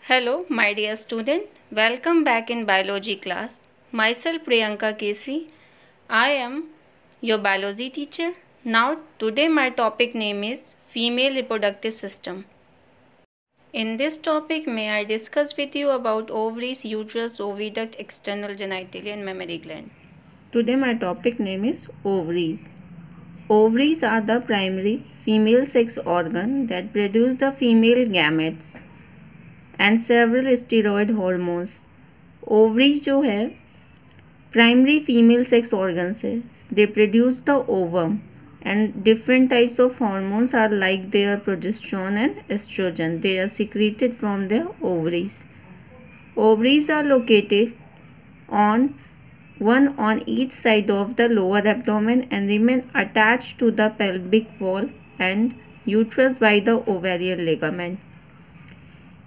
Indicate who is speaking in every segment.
Speaker 1: Hello, my dear student. Welcome back in biology class. Myself Priyanka Kesri. I am your biology teacher. Now, today my topic name is female reproductive system. In this topic, may I discuss with you about ovaries, uterus, oviduct, external genitalia and mammary gland. Today my topic name is ovaries. Ovaries are the primary female sex organ that produce the female gametes and several steroid hormones. Ovaries जो है primary female sex organs है. They produce the ovum and different types of hormones are like their progesterone and estrogen. They are secreted from their ovaries. Ovaries are located one on each side of the lower abdomen and remain attached to the pelvic wall and uterus by the ovarian ligament.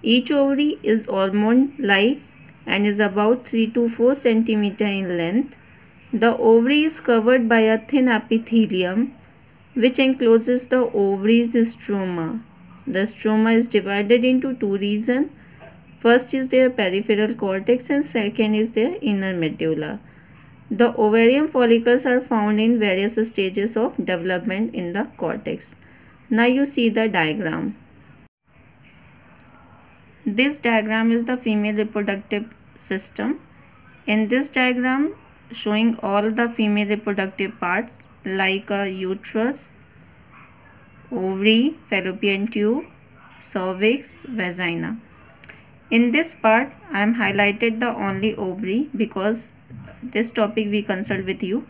Speaker 1: Each ovary is almond-like and is about 3 to 4 cm in length. The ovary is covered by a thin epithelium which encloses the ovary's stroma. The stroma is divided into two regions. First is their peripheral cortex and second is their inner medulla. The ovarian follicles are found in various stages of development in the cortex. Now you see the diagram. This diagram is the female reproductive system. In this diagram, showing all the female reproductive parts like a uterus, ovary, fallopian tube, cervix, vagina. In this part, I am highlighted the only ovary because this topic we consult with you.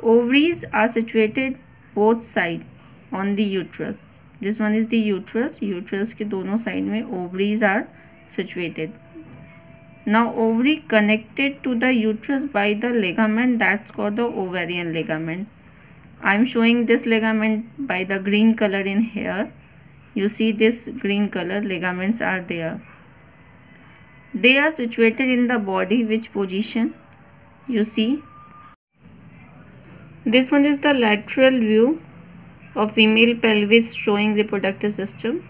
Speaker 1: Ovaries are situated both sides on the uterus. This one is the uterus. Uterus के दोनों side में ovaries are situated. Now ovary connected to the uterus by the ligament that's called the ovarian ligament. I am showing this ligament by the green color in here. You see this green color ligaments are there. They are situated in the body. Which position? You see. This one is the lateral view of female pelvis showing reproductive system.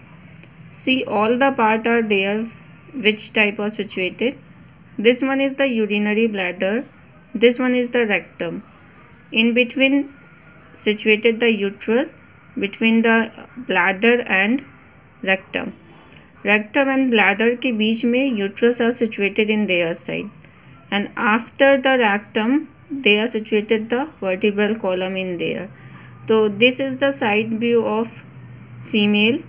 Speaker 1: See, all the part are there which type are situated. This one is the urinary bladder. This one is the rectum. In between situated the uterus, between the bladder and rectum. Rectum and bladder के बीच में uterus are situated in their side, and after the rectum they are situated the vertebral column in there. So this is the side view of female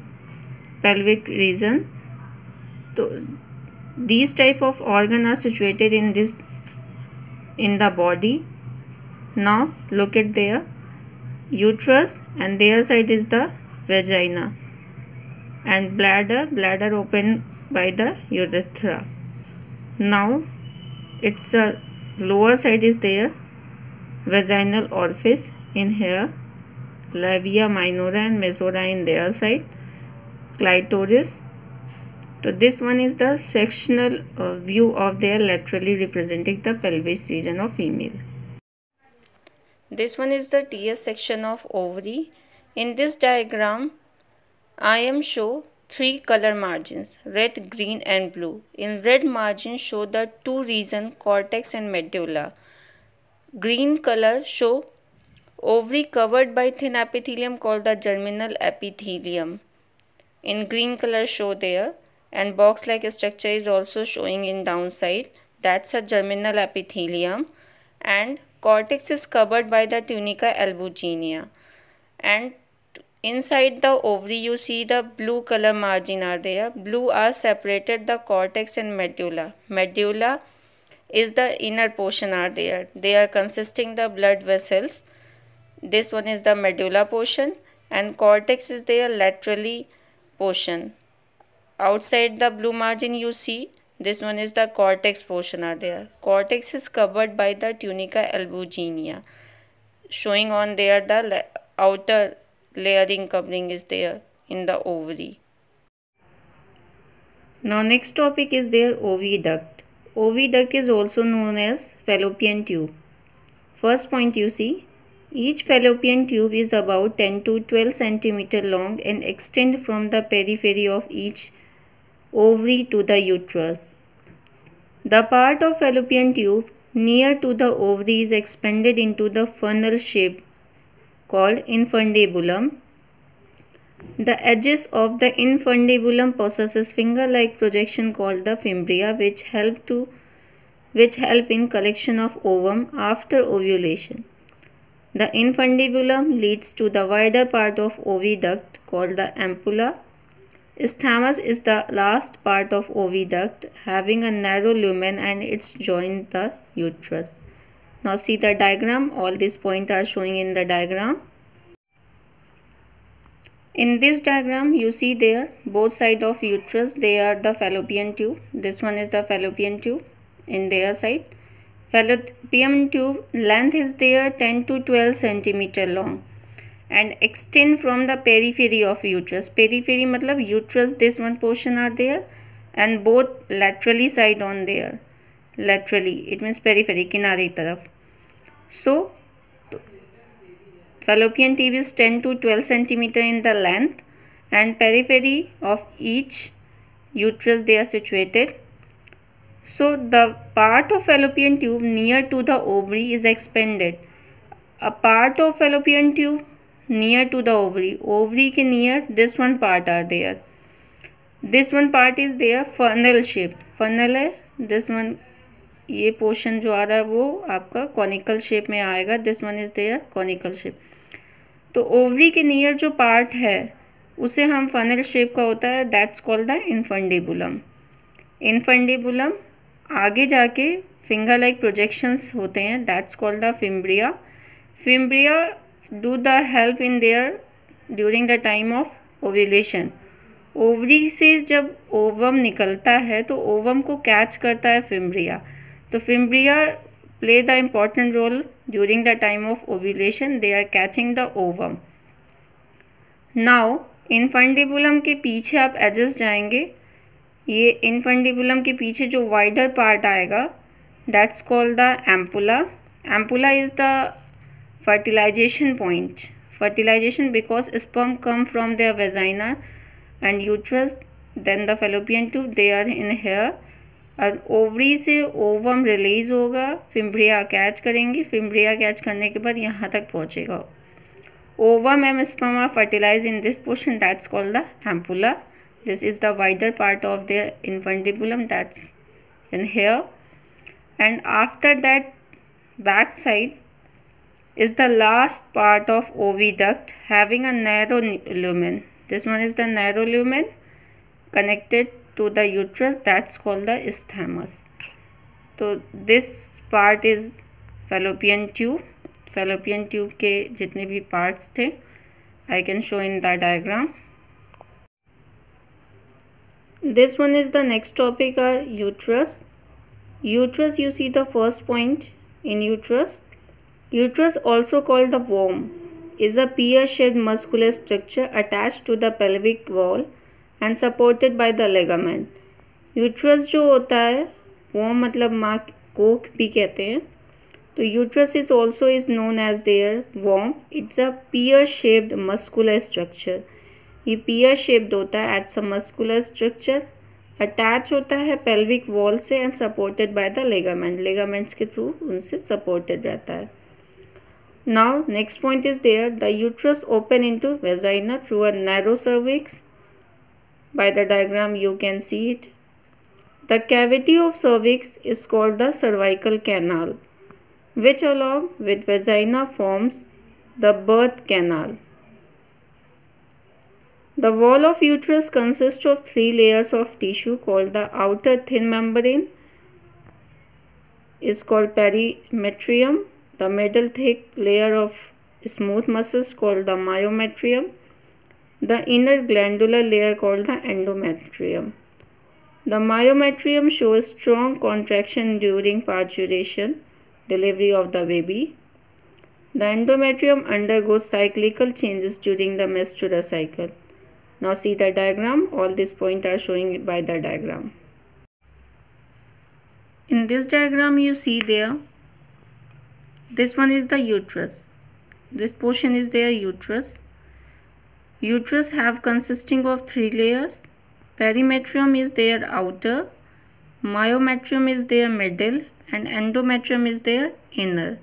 Speaker 1: pelvic region. So these type of organ are situated in the body. Now look at their uterus and their side is the vagina, and bladder open by the urethra. Now its lower side is their vaginal orifice in here. Labia minora and majora in their side, clitoris. So this one is the sectional view of their laterally representing the pelvis region of female. This one is the TS section of ovary. In this diagram, I am show three color margins: red, green and blue. In red margin show the two region cortex and medulla. Green color show ovary covered by thin epithelium called the germinal epithelium. In green color show there, and box like structure is also showing in downside. That's a germinal epithelium, and cortex is covered by the tunica albuginea. And inside the ovary you see the blue color margin are there. Blue are separated the cortex and medulla. Medulla is the inner portion are there. They are consisting the blood vessels. This one is the medulla portion, and cortex is their laterally portion. Outside the blue margin you see this one is the cortex portion are there. Cortex is covered by the tunica albuginea, showing on there the outer layering covering is there in the ovary. Now next topic is their oviduct. Oviduct is also known as fallopian tube. First point you see, each fallopian tube is about 10 to 12 cm long and extend from the periphery of each ovary to the uterus. The part of fallopian tube near to the ovary is expanded into the funnel shape called infundibulum. The edges of the infundibulum possesses finger-like projection called the fimbria, which help in collection of ovum after ovulation. The infundibulum leads to the wider part of oviduct called the ampulla. Isthmus is the last part of oviduct, having a narrow lumen and its join the uterus. Now see the diagram. All these points are showing in the diagram. In this diagram, you see there both sides of uterus, they are the fallopian tube. This one is the fallopian tube in their side. Fallopian tube length is there 10 to 12 centimeter long and extend from the periphery of uterus. Periphery matlab uterus, this one portion are there and both laterally side on there. Laterally, it means periphery, kinare taraf. So, fallopian tube is 10 to 12 centimeter in the length and periphery of each uterus they are situated. So the part of fallopian tube near to the ovary is expanded. A part of fallopian tube near to the ovary के near this one part are there. This one part is there funnel shape. Funnel है, this one ये portion जो आ रहा है वो आपका conical shape में आएगा. This one is there conical shape. तो ओवरी के नियर जो पार्ट है उसे हम फनल शेप का होता है, that's called the infundibulum. Infundibulum आगे जाके फिंगर लाइक प्रोजेक्शंस होते हैं, that's called the fimbria. Fimbria do the help in there during the time of ovulation. Ovary से जब ओवम निकलता है तो ओवम को कैच करता है फिम्ब्रिया. तो fimbria play the important role during the time of ovulation. They are catching the ovum. Now infundibulum के पीछे आप एजेस जाएंगे, ये infundibulum के पीछे जो wider part आएगा that's called the ampulla. Ampulla is the fertilization point. Fertilization because sperm come from their vagina and uterus, then the fallopian tube, they are in here. और ओवरी से ovum release होगा, fimbria catch करेंगी, fimbria catch करने के बाद यहाँ तक पहुँचेगा. Ovum and sperm are fertilize in this portion, that's called the ampulla. This is the wider part of the infundibulum, that's in here. And after that back side is the last part of oviduct having a narrow lumen. This one is the narrow lumen connected to the uterus, that's called the isthmus. So this part is fallopian tube. Fallopian tube के जितने भी parts थे I can show in the diagram. This one is the next topic, uterus. Uterus, you see the first point in uterus. Uterus, also called the womb, is a pear-shaped muscular structure attached to the pelvic wall and supported by the ligament. Uterus जो होता है womb मतलब माँ कोख भी कहते हैं. तो uterus is also is known as their womb. It's a pear-shaped muscular structure. ये pear-shaped होता है, it's a muscular structure, attach होता है pelvic wall से and supported by the ligament. Ligaments के through उनसे supported रहता है. Now next point is there, the uterus open into vagina through a narrow cervix. By the diagram you can see it. The cavity of cervix is called the cervical canal, which along with vagina forms the birth canal. The wall of uterus consists of 3 layers of tissue called the outer thin membrane is called perimetrium. The middle thick layer of smooth muscles called the myometrium. The inner glandular layer called the endometrium. The myometrium shows strong contraction during parturition, delivery of the baby. The endometrium undergoes cyclical changes during the menstrual cycle. Now see the diagram. All these points are showing by the diagram. In this diagram you see there, this one is the uterus. This portion is their uterus. Uterus have consisting of 3 layers: Perimetrium is their outer, myometrium is their middle, and endometrium is their inner.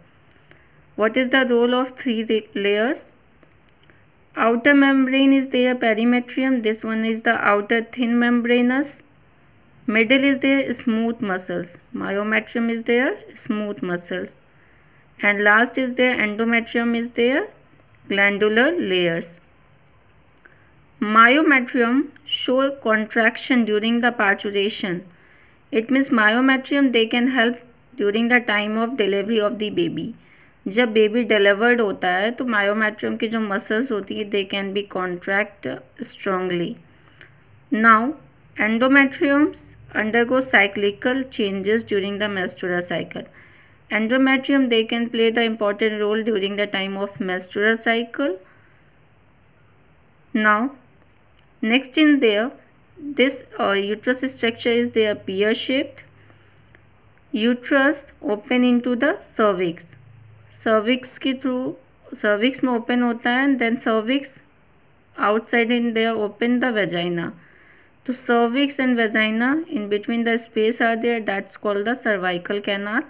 Speaker 1: What is the role of three layers? Outer membrane is their perimetrium. This one is the outer thin membranous. Middle is their smooth muscles. Myometrium is their smooth muscles. And last is their endometrium is their glandular layers. Myometrium show contraction during the parturition. It means myometrium they can help during the time of delivery of the baby. जब baby delivered होता है तो myometrium की जो muscles होती है they can be contract strongly. Now endometriums undergo cyclical changes during the menstrual cycle. Endometrium they can play the important role during the time of menstrual cycle. Now next in there, this uterus structure is their pear shaped. Uterus open into the cervix. Cervix के through cervix में open होता है and then cervix outside in there open the vagina. So cervix and vagina in between the space are there, that's called the cervical canal.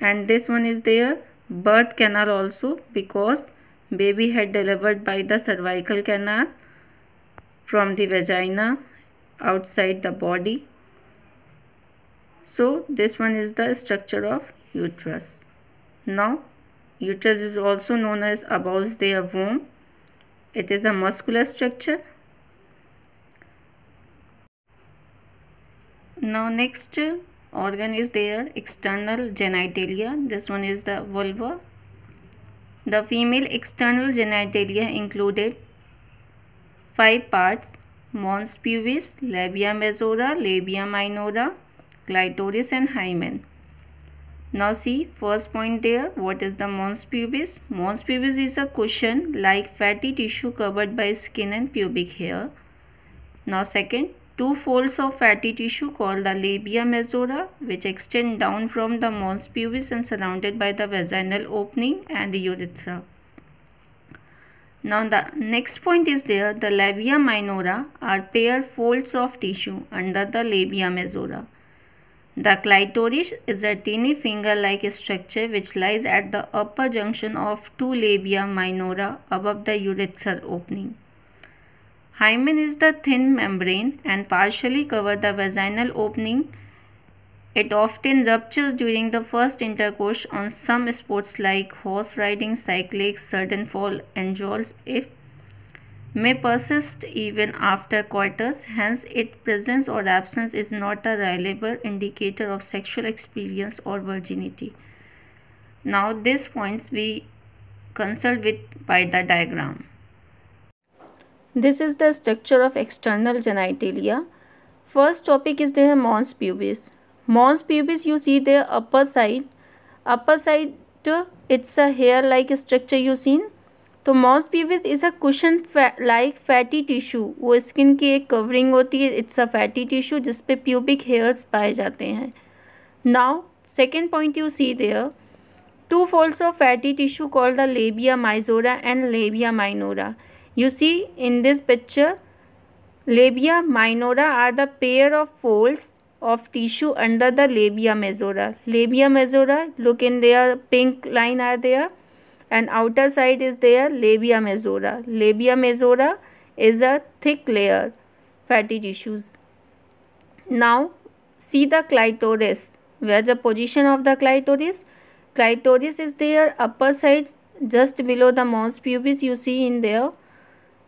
Speaker 1: And this one is their birth canal also, because baby had delivered by the cervical canal from the vagina outside the body. So this one is the structure of uterus. Now uterus is also known as above their womb. It is a muscular structure. Now next organ is their external genitalia. This one is the vulva. The female external genitalia included 5 parts: mons pubis, labia majora, labia minora, clitoris and hymen. Now see first point there, what is the mons pubis? Mons pubis is a cushion like fatty tissue covered by skin and pubic hair. Now second, 2 folds of fatty tissue called the labia majora, which extend down from the mons pubis and surrounded by the vaginal opening and the urethra. Now the next point is there, the labia minora are pair folds of tissue under the labia majora. The clitoris is a teeny finger-like structure which lies at the upper junction of 2 labia minora above the urethral opening. Hymen is the thin membrane and partially cover the vaginal opening. It often ruptures during the first intercourse on some sports like horse riding, cycling, sudden fall, and jolts. If may persist even after coitus, hence its presence or absence is not a reliable indicator of sexual experience or virginity. Now these points we consult with by the diagram. This is the structure of external genitalia. First topic is there mons pubis. Mons pubis, you see their upper side it's a hair like structure you seen. तो mons pubis is a cushion like fatty tissue. वो skin की एक covering होती है. It's a fatty tissue जिस पे pubic hairs पाए जाते हैं. Now second point you see there, 2 folds of fatty tissue called the labia majora and labia minora. You see in this picture, labia minora are the pair of folds of tissue under the labia majora. Labia majora, look in there, pink line are there, and outer side is there labia majora. Labia majora is a thick layer fatty tissues. Now see the clitoris. Where the position of the clitoris? Clitoris is there upper side just below the mons pubis, you see in there.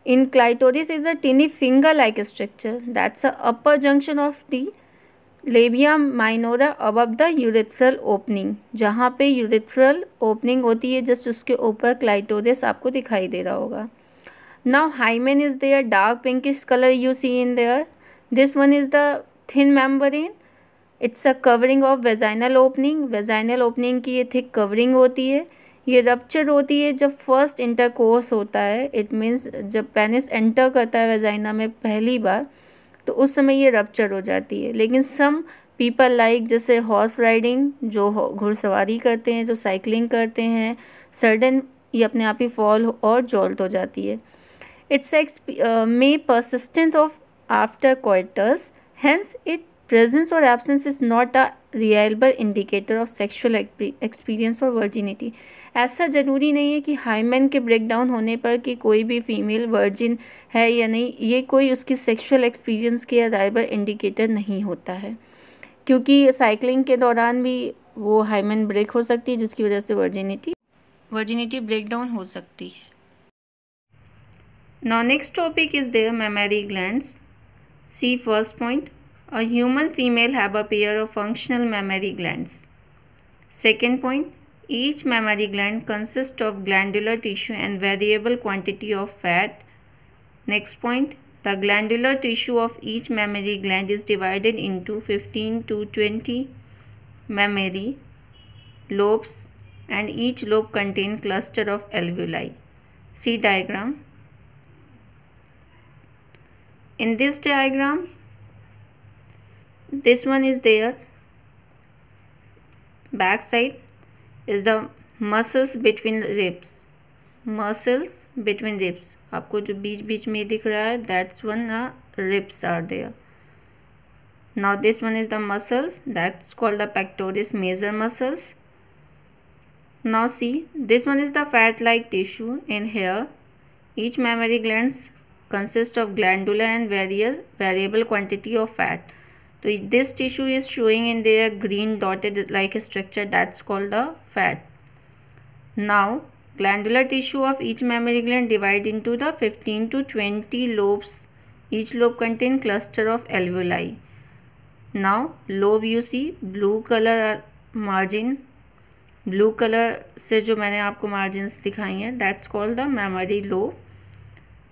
Speaker 1: In clitoris is a teeny finger like structure. That's the upper junction of the labia minora above the urethral opening. जहाँ पे urethral opening होती है just उसके ऊपर clitoris आपको दिखाई दे रहा होगा. Now hymen is there, dark pinkish color you see in there. This one is the thin membrane. It's a covering of vaginal opening. Vaginal opening की ये thick covering होती है. ये रप्चर होती है जब फर्स्ट इंटरकोर्स होता है. इट मीन्स जब पेनिस एंटर करता है वेजाइना में पहली बार, तो उस समय ये रप्चर हो जाती है. लेकिन सम पीपल लाइक जैसे हॉर्स राइडिंग, जो घुड़सवारी करते हैं, जो साइकिलिंग करते हैं, सडन ये अपने आप ही फॉल और जॉल्ट हो जाती है. It's may persistent of after coitus. Hence, its presence or absence is not a reliable indicator of sexual experience or virginity. ऐसा ज़रूरी नहीं है कि हाइमेन के ब्रेकडाउन होने पर कि कोई भी फीमेल वर्जिन है या नहीं, ये कोई उसकी सेक्सुअल एक्सपीरियंस के reliable इंडिकेटर नहीं होता है, क्योंकि साइकिलिंग के दौरान भी वो हाइमेन ब्रेक हो सकती है, जिसकी वजह से वर्जिनिटी ब्रेकडाउन हो सकती है. Now next topic is their mammary glands. See first point. A human female have a pair of functional mammary glands. Second point. Each mammary gland consists of glandular tissue and variable quantity of fat. Next point. The glandular tissue of each mammary gland is divided into 15 to 20 mammary lobes, and each lobe contains cluster of alveoli. See diagram. In this diagram, this one is there. Back side is the muscles between ribs. Muscles between ribs. आपको जो बीच में दिख रहा है, that's one ribs are there. Now this one is the muscles, that's called the pectoris major muscles. Now see, this one is the fat-like tissue in here. Each mammary glands consist of glandular and variable quantity of fat. So this tissue is showing in their green dotted like structure, that's called the fat. Now glandular tissue of each mammary gland divide into the 15 to 20 lobes. Each lobe contain cluster of alveoli. Now lobe you see blue color margin, blue colour से जो मैंने आपको margins दिखाई हैं, that's called the memory lobe.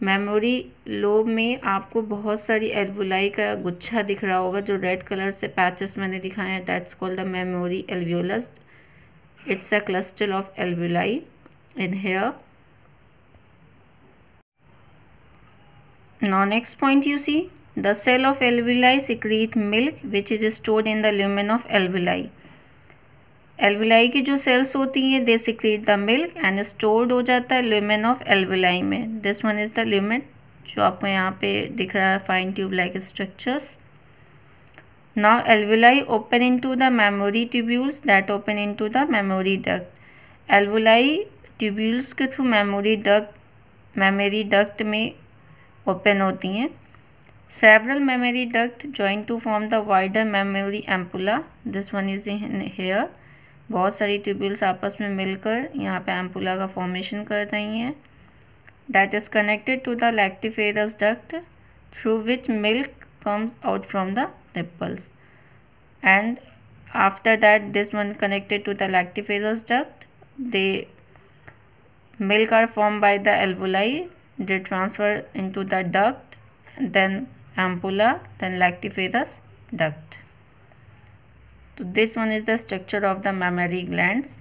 Speaker 1: Memory lobe में आपको बहुत सारी एल्वुलाई का गुच्छा दिख रहा होगा, जो रेड कलर से पैचेस मैंने दिखाए हैं, that's called the mammary alveolus. It's a cluster of alveoli in here. Now next point you see, the cell of alveoli secrete milk which is stored in the lumen of alveoli. Alveoli की जो cells होती हैं, they secrete the milk and stored हो जाता है lumen of alveoli में. This one is the lumen जो आपको यहाँ पे दिख रहा है, fine tube like structures. Now alveoli open into the mammary tubules that open into the mammary duct. Alveoli tubules के थ्रू मेमोरी डक्ट में ओपन होती हैं. Several mammary duct join to form the wider memory ampulla. This one is in here. बहुत सारी tubules आपस में मिलकर यहाँ पे एम्पुला का फॉर्मेशन कर रही हैं. That is connected to the lactiferous duct through which milk comes out from the nipples. And after that this one connected to the lactiferous duct, they milk are formed by the alveoli, they transfer into the duct, then ampulla, then lactiferous duct. So this one is the structure of the mammary glands.